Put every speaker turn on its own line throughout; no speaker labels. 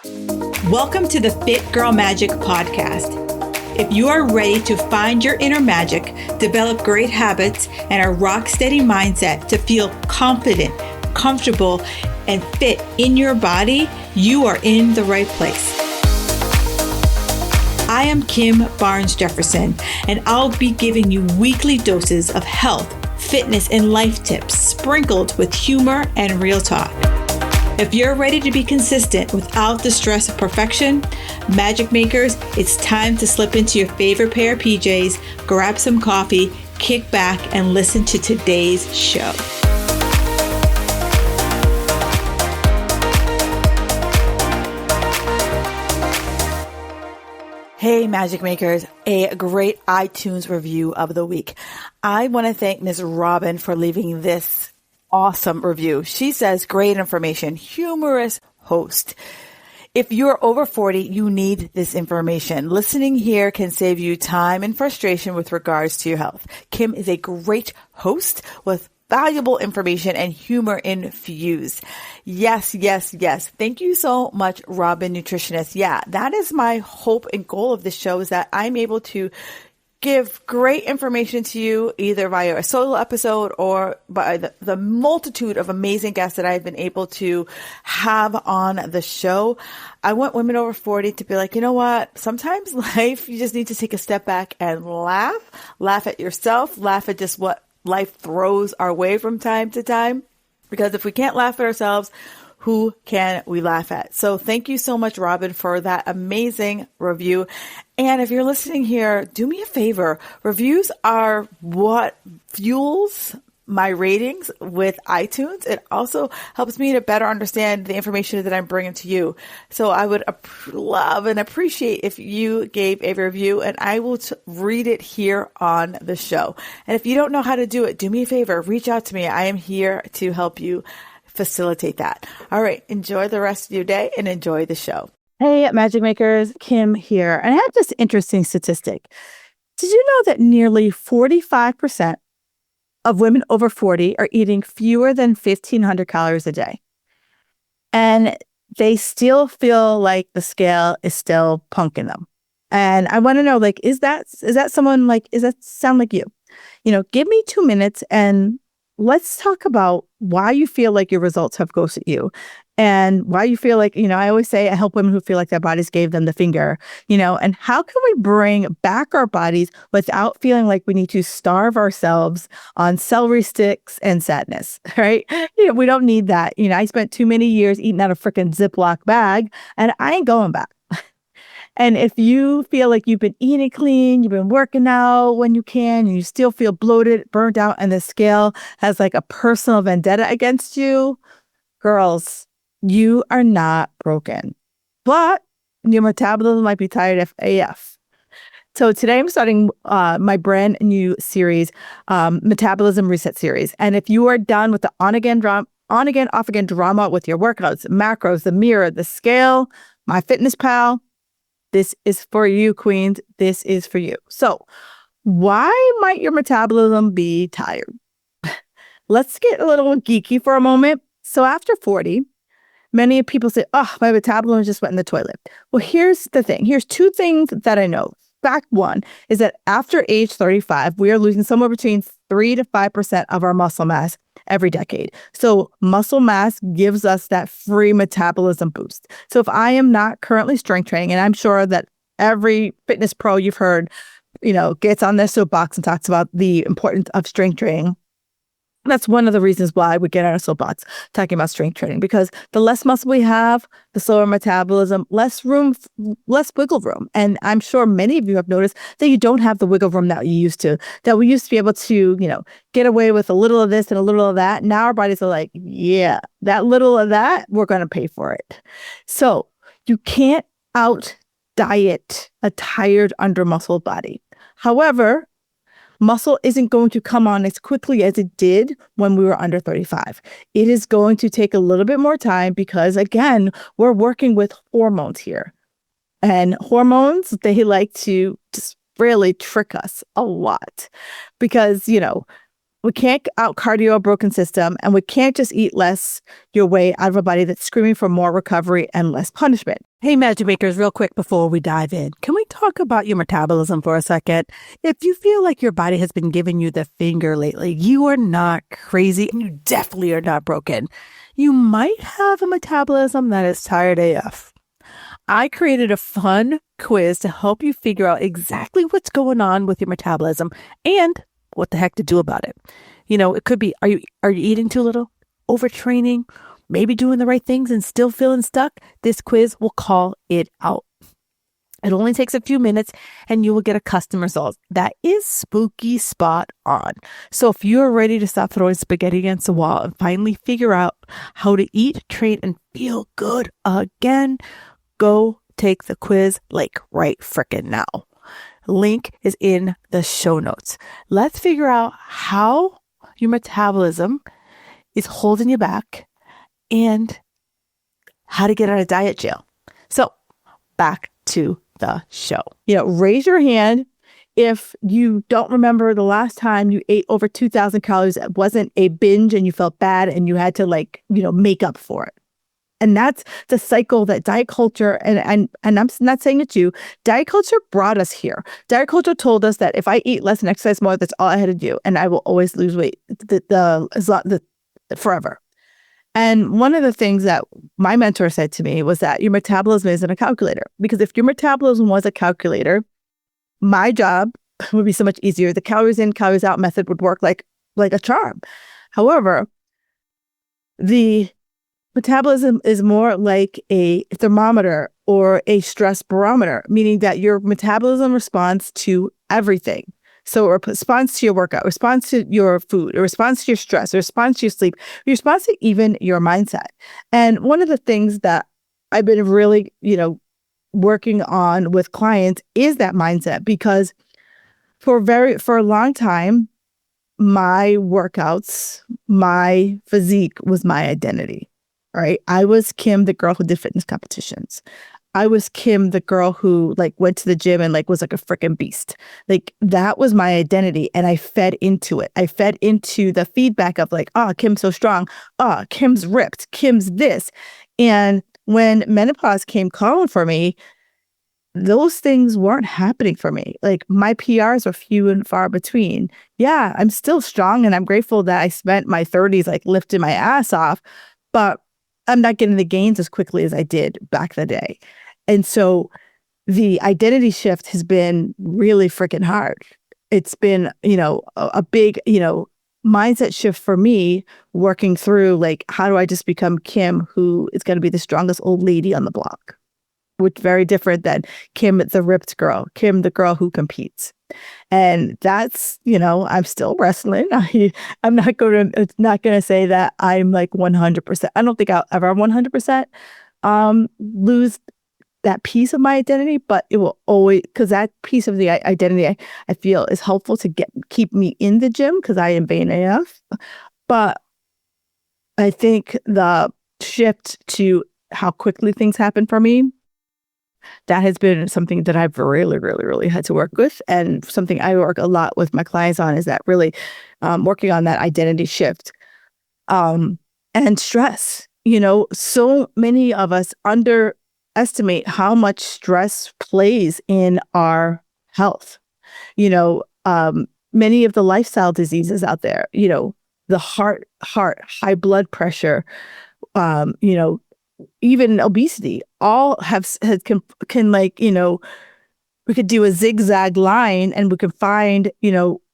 Welcome to the Fit Girl Magic podcast. If you are ready to find your inner magic, develop great habits, and a rock steady mindset to feel confident, comfortable, and fit in your body, you are in the right place. I am Kim Barnes Jefferson, and I'll be giving you weekly doses of health, fitness, and life tips sprinkled with humor and real talk. If you're ready to be consistent without the stress of perfection, magic makers, it's time to slip into your favorite pair of PJs, grab some coffee, kick back, and listen to today's show. Hey, Magic Makers, a great iTunes review of the week. I want to thank Ms. Robin for leaving this awesome review. She says, great information, humorous host. If you're over 40, you need this information. Listening here can save you time and frustration with regards to your health. Kim is a great host with valuable information and humor infused. Yes, yes, yes. Thank you so much, Robin Nutritionist. Yeah, that is my hope and goal of this show, is that I'm able to give great information to you either via a solo episode or by the multitude of amazing guests that I've been able to have on the show. I want women over 40 to be like, you know what? Sometimes life, you just need to take a step back and laugh at yourself, laugh at just what life throws our way from time to time. Because if we can't laugh at ourselves, who can we laugh at? So thank you so much, Robin, for that amazing review. And if you're listening here, do me a favor. Reviews are what fuels my ratings with iTunes. It also helps me to better understand the information that I'm bringing to you. So I would love and appreciate if you gave a review, and I will read it here on the show. And if you don't know how to do it, do me a favor, reach out to me. I am here to help you facilitate that. All right. Enjoy the rest of your day and enjoy the show. Hey, Magic Makers, Kim here. And I have this interesting statistic. Did you know that nearly 45% of women over 40 are eating fewer than 1,500 calories a day? And they still feel like the scale is still punking them. And I want to know, like, is that someone like, does that sound like you? You know, give me 2 minutes and let's talk about why you feel like your results have ghosted you and why you feel like, I always say I help women who feel like their bodies gave them the finger, and how can we bring back our bodies without feeling like we need to starve ourselves on celery sticks and sadness, right? We don't need that. I spent too many years eating out of freaking Ziploc bag and I ain't going back. And if you feel like you've been eating clean, you've been working out when you can, and you still feel bloated, burnt out, and the scale has like a personal vendetta against you, girls, you are not broken. But your metabolism might be tired of AF. So today I'm starting my brand new series, Metabolism Reset Series. And if you are done with the on-again, off-again drama with your workouts, macros, the mirror, the scale, MyFitnessPal, this is for you, queens. This is for you. So why might your metabolism be tired? Let's get a little geeky for a moment. So after 40, many people say, oh, my metabolism just went in the toilet. Well, here's the thing. Here's two things that I know. Fact one is that after age 35, we are losing somewhere between 3 to 5% of our muscle mass every decade. So muscle mass gives us that free metabolism boost. So if I am not currently strength training, and I'm sure that every fitness pro you've heard, gets on their soapbox and talks about the importance of strength training. That's one of the reasons why we get on our soapbox talking about strength training, because the less muscle we have, the slower metabolism, less wiggle room. And I'm sure many of you have noticed that you don't have the wiggle room that you used to, that we used to be able to, get away with a little of this and a little of that. Now our bodies are like, yeah, that little of that, we're going to pay for it. So you can't out diet a tired, under-muscled body. However, muscle isn't going to come on as quickly as it did when we were under 35. It is going to take a little bit more time because, again, we're working with hormones here. And hormones, they like to just really trick us a lot because, We can't out cardio a broken system, and we can't just eat less your way out of a body that's screaming for more recovery and less punishment. Hey, Magic Makers, real quick before we dive in, can we talk about your metabolism for a second? If you feel like your body has been giving you the finger lately, you are not crazy and you definitely are not broken. You might have a metabolism that is tired AF. I created a fun quiz to help you figure out exactly what's going on with your metabolism and what the heck to do about it. It could be, are you eating too little, overtraining, maybe doing the right things and still feeling stuck? This quiz will call it out. It only takes a few minutes and you will get a custom result that is spooky spot on. So if you're ready to stop throwing spaghetti against the wall and finally figure out how to eat, train, and feel good again, go take the quiz like right frickin' now. Link is in the show notes. Let's figure out how your metabolism is holding you back and how to get out of diet jail. So back to the show. Raise your hand if you don't remember the last time you ate over 2,000 calories. It wasn't a binge and you felt bad and you had to make up for it. And that's the cycle that diet culture, and I'm not saying it's you, diet culture brought us here. Diet culture told us that if I eat less and exercise more, that's all I had to do. And I will always lose weight forever. And one of the things that my mentor said to me was that your metabolism isn't a calculator. Because if your metabolism was a calculator, my job would be so much easier. The calories in, calories out method would work like a charm. However, the metabolism is more like a thermometer or a stress barometer, meaning that your metabolism responds to everything. So it responds to your workout, responds to your food, it responds to your stress, it responds to your sleep, it responds to even your mindset. And one of the things that I've been really, working on with clients is that mindset, because for a long time, my workouts, my physique was my identity. Right. I was Kim, the girl who did fitness competitions. I was Kim, the girl who went to the gym and was like a freaking beast. That was my identity. And I fed into it. I fed into the feedback of Kim's so strong. Kim's ripped. Kim's this. And when menopause came calling for me, those things weren't happening for me. My PRs were few and far between. Yeah, I'm still strong and I'm grateful that I spent my 30s lifting my ass off, but I'm not getting the gains as quickly as I did back in the day. And so the identity shift has been really freaking hard. It's been, a big, mindset shift for me, working through how do I just become Kim, who is going to be the strongest old lady on the block, which is very different than Kim, the ripped girl, Kim, the girl who competes. And that's, I'm still wrestling. I'm not going to say that I'm 100%. I don't think I'll ever 100% lose that piece of my identity, but it will always, because that piece of the identity I feel is helpful to keep me in the gym because I am vain AF. But I think the shift to how quickly things happen for me, that has been something that I've really, really, really had to work with. And something I work a lot with my clients on is that really working on that identity shift and stress. So many of us underestimate how much stress plays in our health. Many of the lifestyle diseases out there, the heart, high blood pressure, even obesity, all can we could do a zigzag line and we can find,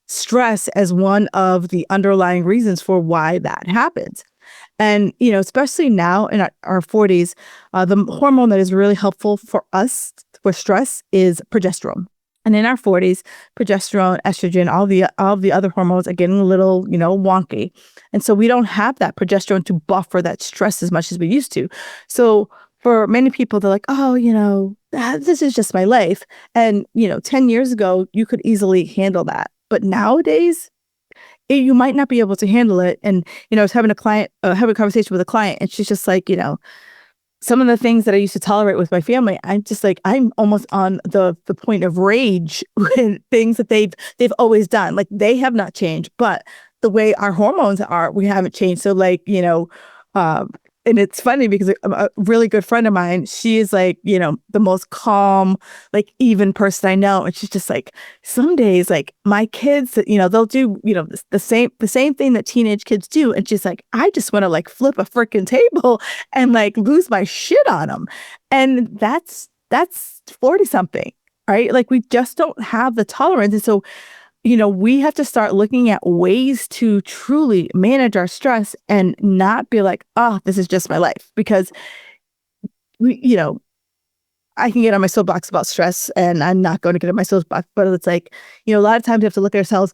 stress as one of the underlying reasons for why that happens. And, especially now in our 40s, the hormone that is really helpful for us for stress is progesterone. And in our 40s, progesterone, estrogen, all the other hormones are getting a little, wonky. And so we don't have that progesterone to buffer that stress as much as we used to. So for many people, they're like, oh, this is just my life. And, 10 years ago, you could easily handle that. But nowadays, you might not be able to handle it. And, I was having a conversation with a client, and she's just like, some of the things that I used to tolerate with my family, I'm just I'm almost on the point of rage with things that they've always done. They have not changed, but the way our hormones are, we haven't changed. So like, um, and it's funny because a really good friend of mine, she is like, the most calm, like even person I know. And she's just like, some days, like my kids, they'll do, the same thing that teenage kids do. And she's like, I just want to like flip a freaking table and like lose my shit on them. And that's 40 something, right? Like we just don't have the tolerance. And so we have to start looking at ways to truly manage our stress and not be like, oh, this is just my life. Because I can get on my soapbox about stress and I'm not going to get on my soapbox, but it's like, a lot of times we have to look at ourselves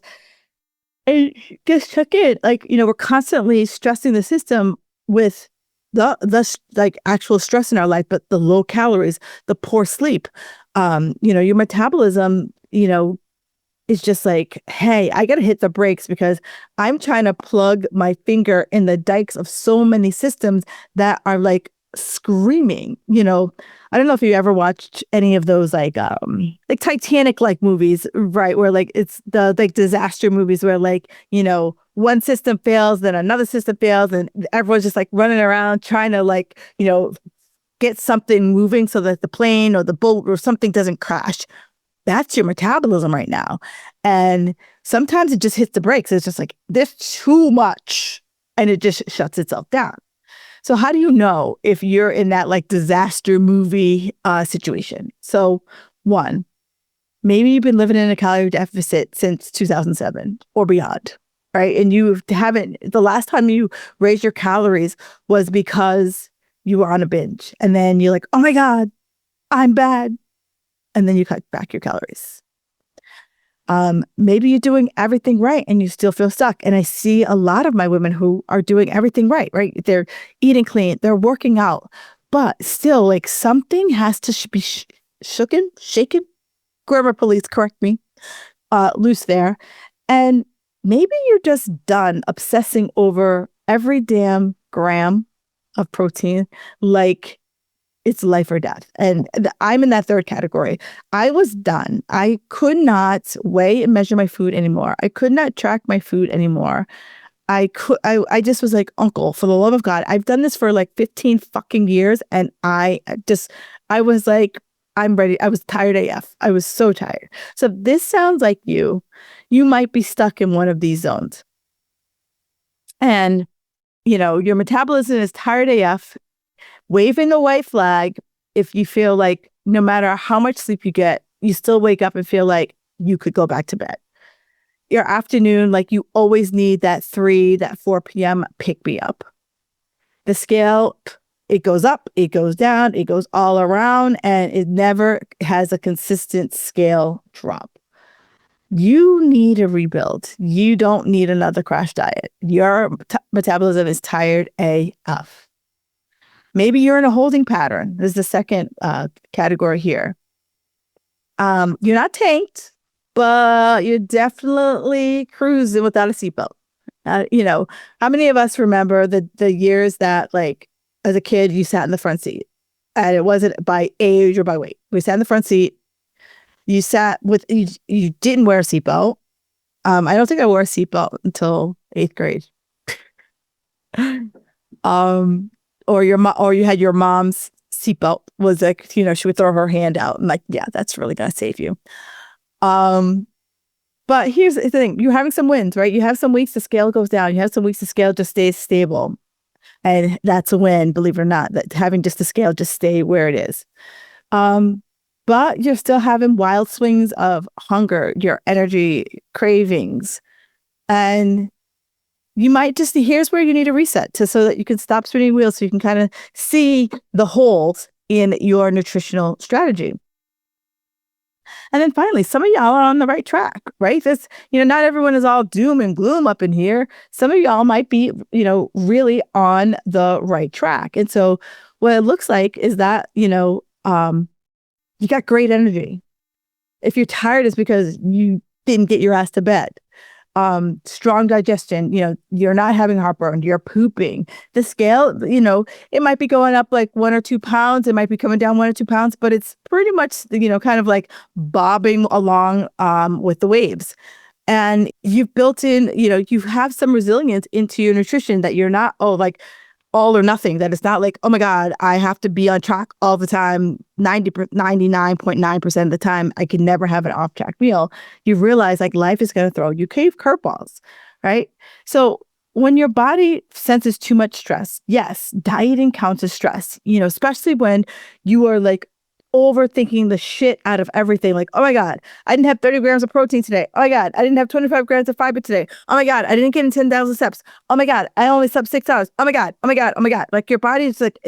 and just check in. Like, we're constantly stressing the system with the like actual stress in our life, but the low calories, the poor sleep, your metabolism, is just like, hey, I got to hit the brakes because I'm trying to plug my finger in the dikes of so many systems that are like screaming. I don't know if you ever watched any of those like Titanic like movies, right? Where like it's the like disaster movies where like, one system fails, then another system fails, and everyone's just like running around trying to like, get something moving so that the plane or the boat or something doesn't crash. That's your metabolism right now. And sometimes it just hits the brakes. It's just like, this too much. And it just shuts itself down. So how do you know if you're in that like disaster movie situation? So one, maybe you've been living in a calorie deficit since 2007 or beyond, right? And you haven't, the last time you raised your calories was because you were on a binge. And then you're like, oh my God, I'm bad. And then you cut back your calories. Maybe you're doing everything right and you still feel stuck. And I see a lot of my women who are doing everything right? They're eating clean, they're working out, but still like something has to be shaken, grammar police, correct me, loose there. And maybe you're just done obsessing over every damn gram of protein, like it's life or death. And I'm in that third category. I was done. I could not weigh and measure my food anymore. I could not track my food anymore. I just was like, uncle, for the love of God, I've done this for like 15 fucking years. And I was like, I'm ready. I was tired AF. I was so tired. So if this sounds like you might be stuck in one of these zones. And, your metabolism is tired AF. Waving the white flag if you feel like no matter how much sleep you get, you still wake up and feel like you could go back to bed. Your afternoon, like you always need that 4 p.m. pick me up. The scale, it goes up, it goes down, it goes all around, and it never has a consistent scale drop. You need a rebuild. You don't need another crash diet. Your metabolism is tired AF. Maybe you're in a holding pattern. This is the second category here. You're not tanked, but you're definitely cruising without a seatbelt. How many of us remember the years that, like, as a kid, you sat in the front seat, and it wasn't by age or by weight. We sat in the front seat. You sat with you didn't wear a seatbelt. I don't think I wore a seatbelt until 8th grade. Or you had your mom's seatbelt was like, she would throw her hand out and like, yeah, that's really going to save you. But here's the thing. You're having some wins, right? You have some weeks the scale goes down. You have some weeks the scale just stays stable. And that's a win, believe it or not, that having just the scale just stay where it is. But you're still having wild swings of hunger, your energy, cravings. And you might just, here's where you need a reset so that you can stop spinning wheels so you can kind of see the holes in your nutritional strategy. And then finally, some of y'all are on the right track, right? This, not everyone is all doom and gloom up in here. Some of y'all might be, really on the right track. And so what it looks like is that, you got great energy. If you're tired, it's because you didn't get your ass to bed. Strong digestion, you're not having heartburn, you're pooping. The scale, it might be going up like 1 or 2 pounds. It might be coming down 1 or 2 pounds, but it's pretty much, kind of like bobbing along, with the waves.
And you've built in, you have some resilience into your nutrition that you're not, like all or nothing, that it's not like, oh my God, I have to be on track all the time, 99.9% of the time. I can never have an off track meal. You realize like life is going to throw you curveballs, right? So when your body senses too much stress, yes, dieting counts as stress, especially when you are like overthinking the shit out of everything. Like, oh my God, I didn't have 30 grams of protein today. Oh my God, I didn't have 25 grams of fiber today. Oh my God, I didn't get in 10,000 steps. Oh my God, I only slept 6 hours. Oh my God, oh my God, oh my God. Like your body is like,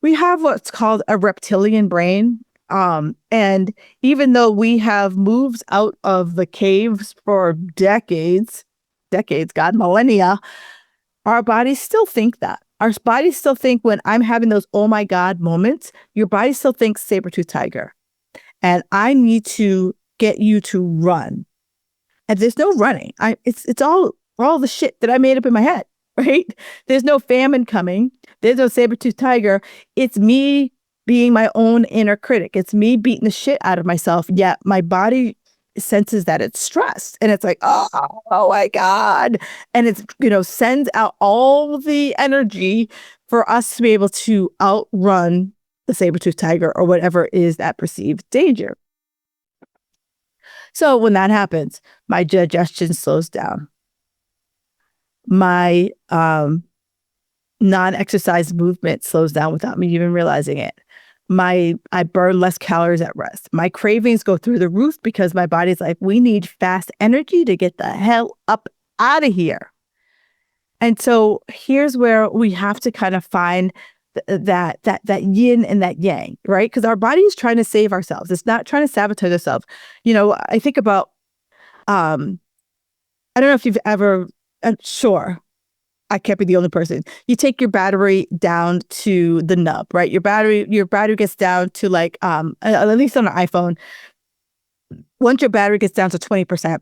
we have what's called a reptilian brain. And even though we have moved out of the caves for decades, God, millennia, our bodies still think that. Our bodies still think when I'm having those, oh my God moments, your body still thinks saber-tooth tiger. And I need to get you to run. And there's no running. It's all the shit that I made up in my head, right? There's no famine coming. There's no saber-tooth tiger. It's me being my own inner critic. It's me beating the shit out of myself. Yet my body senses that it's stressed, and it's like, oh my God. And it's, sends out all the energy for us to be able to outrun the saber-tooth tiger or whatever is that perceived danger. So when that happens, my digestion slows down. My non-exercise movement slows down without me even realizing it. I burn less calories at rest. My cravings go through the roof because my body's like, we need fast energy to get the hell up out of here. And so here's where we have to kind of find that yin and that yang, right? Because our body is trying to save ourselves. It's not trying to sabotage ourselves. I think about, I don't know if you've ever, sure, I can't be the only person. You take your battery down to the nub, right? Your battery gets down to like, at least on an iPhone, once your battery gets down to 20%,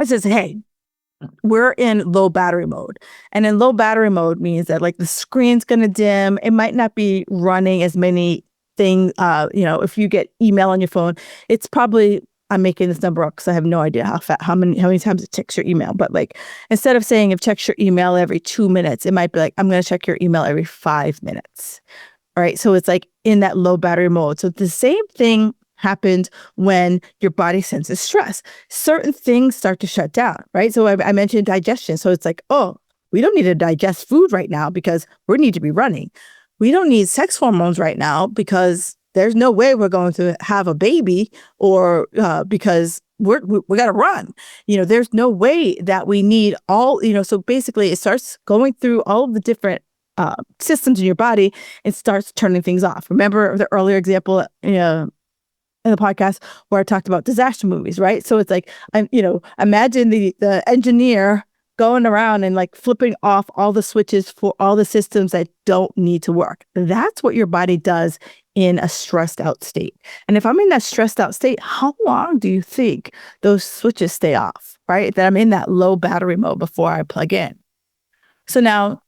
it says, hey, we're in low battery mode. And in low battery mode means that like the screen's going to dim. It might not be running as many things. If you get email on your phone, it's probably, I'm making this number up because I have no idea how many times it checks your email. But like, instead of saying it checks your email every 2 minutes, it might be like, I'm going to check your email every 5 minutes. All right. So it's like in that low battery mode. So the same thing happens when your body senses stress. Certain things start to shut down, right? So I mentioned digestion. So it's like, oh, we don't need to digest food right now because we need to be running. We don't need sex hormones right now because there's no way we're going to have a baby, or because we got to run. There's no way that we need all, so basically it starts going through all of the different systems in your body and starts turning things off. Remember the earlier example, in the podcast where I talked about disaster movies, right? So it's like, imagine the engineer going around and like flipping off all the switches for all the systems that don't need to work. That's what your body does in a stressed out state. And if I'm in that stressed out state, how long do you think those switches stay off, right? That I'm in that low battery mode before I plug in. So now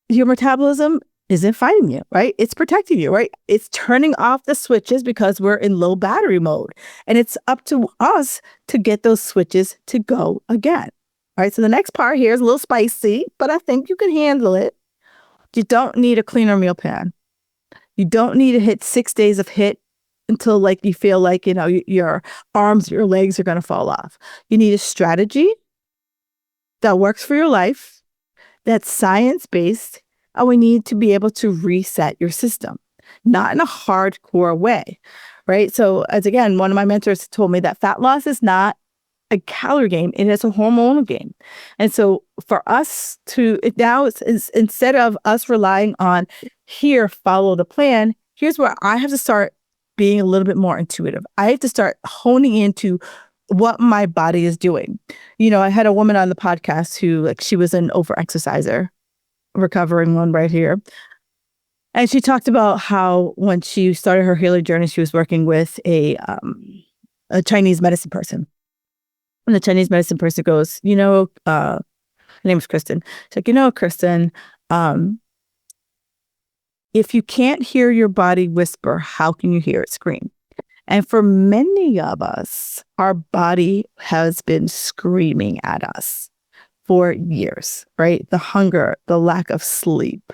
your metabolism isn't fighting you, right? It's protecting you, right? It's turning off the switches because we're in low battery mode. And it's up to us to get those switches to go again. All right. So the next part here is a little spicy, but I think you can handle it. You don't need a cleaner meal plan. You don't need to hit 6 days of HIIT until like you feel like, your arms, your legs are going to fall off. You need a strategy that works for your life, that's science-based, and we need to be able to reset your system, not in a hardcore way, right? So as again, one of my mentors told me that fat loss is not a calorie game, it is a hormonal game. And so for us it's instead of us relying on here, follow the plan, here's where I have to start being a little bit more intuitive. I have to start honing into what my body is doing. I had a woman on the podcast who she was an over-exerciser, recovering one right here. And she talked about how when she started her healing journey, she was working with a Chinese medicine person. And the Chinese medicine person goes, her name is Kristen. She's like, Kristen, if you can't hear your body whisper, how can you hear it scream? And for many of us, our body has been screaming at us for years, right? The hunger, the lack of sleep,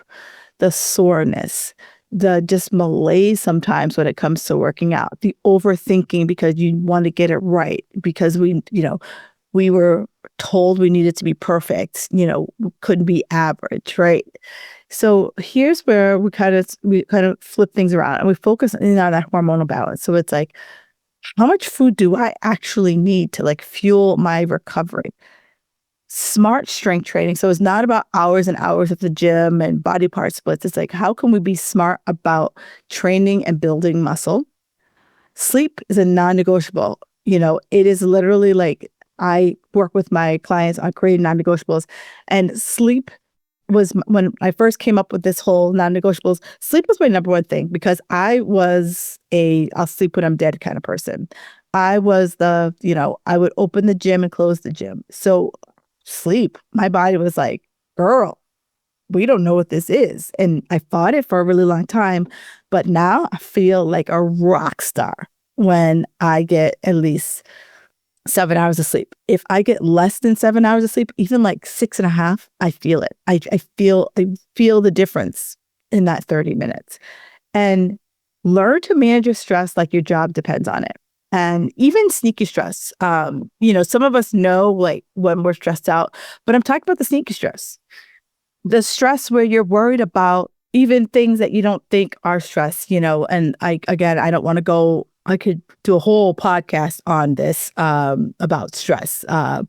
the soreness, the just malaise sometimes when it comes to working out, the overthinking because you want to get it right, because we were told we needed to be perfect, couldn't be average, right? So here's where we kind of flip things around and we focus in on that hormonal balance. So it's like, how much food do I actually need to like fuel my recovery? Smart strength training. So it's not about hours and hours at the gym and body part splits. It's like, how can we be smart about training and building muscle? Sleep is a non-negotiable. It is literally like I work with my clients on creating non-negotiables, and sleep was when I first came up with this whole non-negotiables. Sleep was my number one thing because I was I'll sleep when I'm dead kind of person. I was I would open the gym and close the gym. So sleep, my body was like, girl, we don't know what this is. And I fought it for a really long time. But now I feel like a rock star when I get at least 7 hours of sleep. If I get less than 7 hours of sleep, even like 6.5, I feel it. I feel the difference in that 30 minutes. And learn to manage your stress like your job depends on it. And even sneaky stress. Some of us know like when we're stressed out, but I'm talking about the sneaky stress. The stress where you're worried about even things that you don't think are stress, and I don't want to go, I could do a whole podcast on this about stress. But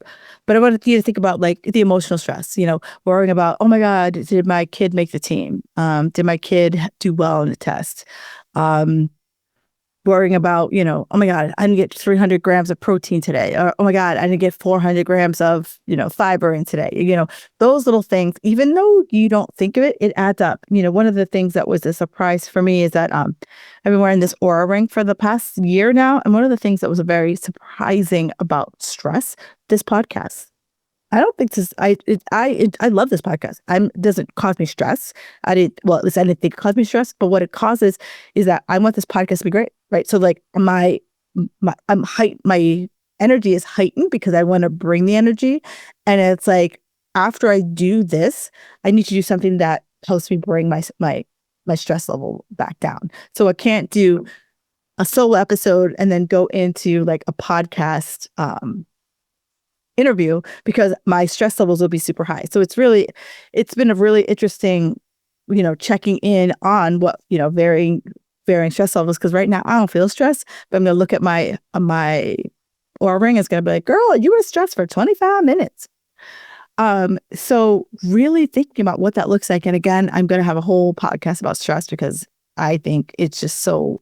I wanted you to think about like the emotional stress, worrying about, oh my God, did my kid make the team? Did my kid do well on the test? Worrying about, oh my God, I didn't get 300 grams of protein today. Or, oh my God, I didn't get 400 grams of, fiber in today. Those little things, even though you don't think of it, it adds up. One of the things that was a surprise for me is that I've been wearing this Aura ring for the past year now. And one of the things that was very surprising about stress, this podcast. I don't think this. I love this podcast. It doesn't cause me stress. At least I didn't think it caused me stress. But what it causes is that I want this podcast to be great, right? So like my energy is heightened because I want to bring the energy, and it's like after I do this, I need to do something that helps me bring my stress level back down. So I can't do a solo episode and then go into like a podcast interview because my stress levels will be super high. So it's been a really interesting, checking in on what, varying stress levels. Cause right now I don't feel stressed, but I'm going to look at my Aura ring. It's going to be like, girl, you were stressed for 25 minutes. So really thinking about what that looks like. And again, I'm going to have a whole podcast about stress because I think it's just so,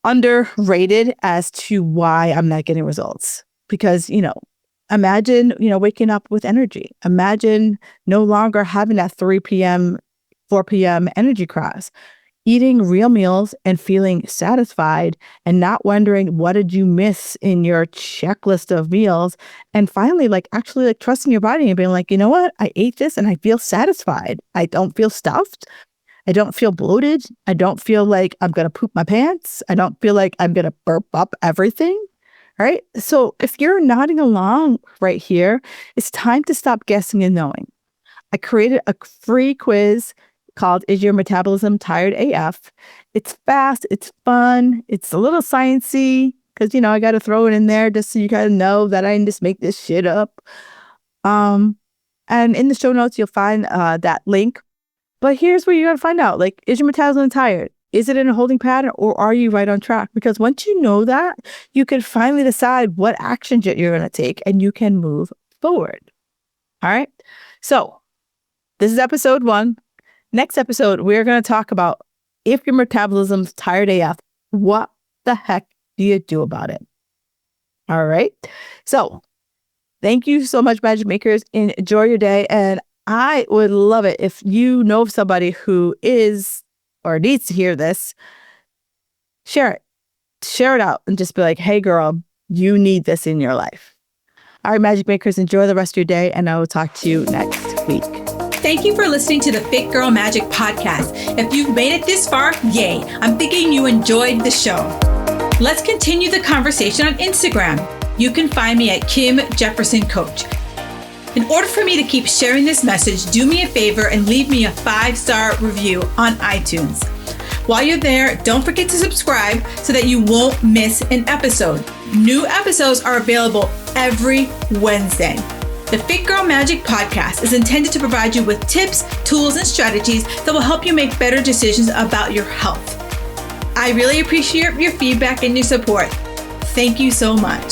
underrated as to why I'm not getting results. Because, imagine, waking up with energy. Imagine no longer having that 3 p.m., 4 p.m. energy crash, eating real meals and feeling satisfied and not wondering what did you miss in your checklist of meals. And finally, like actually like trusting your body and being like, you know what? I ate this and I feel satisfied. I don't feel stuffed. I don't feel bloated. I don't feel like I'm going to poop my pants. I don't feel like I'm going to burp up everything. Right? So if you're nodding along right here, it's time to stop guessing and knowing. I created a free quiz called Is Your Metabolism Tired AF? It's fast, it's fun, it's a little sciencey because, I got to throw it in there just so you kind of know that I didn't just make this shit up. And in the show notes, you'll find that link. But here's where you got to find out, like, is your metabolism tired? Is it in a holding pattern or are you right on track? Because once you know that, you can finally decide what actions you're going to take and you can move forward. All right. So this is episode 1. Next episode, we're going to talk about if your metabolism's tired AF, what the heck do you do about it? All right. So thank you so much, Magic Makers. Enjoy your day. And I would love it if you know of somebody who is or needs to hear this, share it out and just be like, hey girl, you need this in your life. All right, Magic Makers, enjoy the rest of your day and I will talk to you next week.
Thank you for listening to the Fit Girl Magic podcast. If you've made it this far, yay. I'm thinking you enjoyed the show. Let's continue the conversation on Instagram. You can find me at Kim Jefferson Coach. In order for me to keep sharing this message, do me a favor and leave me a 5-star review on iTunes. While you're there, don't forget to subscribe so that you won't miss an episode. New episodes are available every Wednesday. The Fit Girl Magic podcast is intended to provide you with tips, tools, and strategies that will help you make better decisions about your health. I really appreciate your feedback and your support. Thank you so much.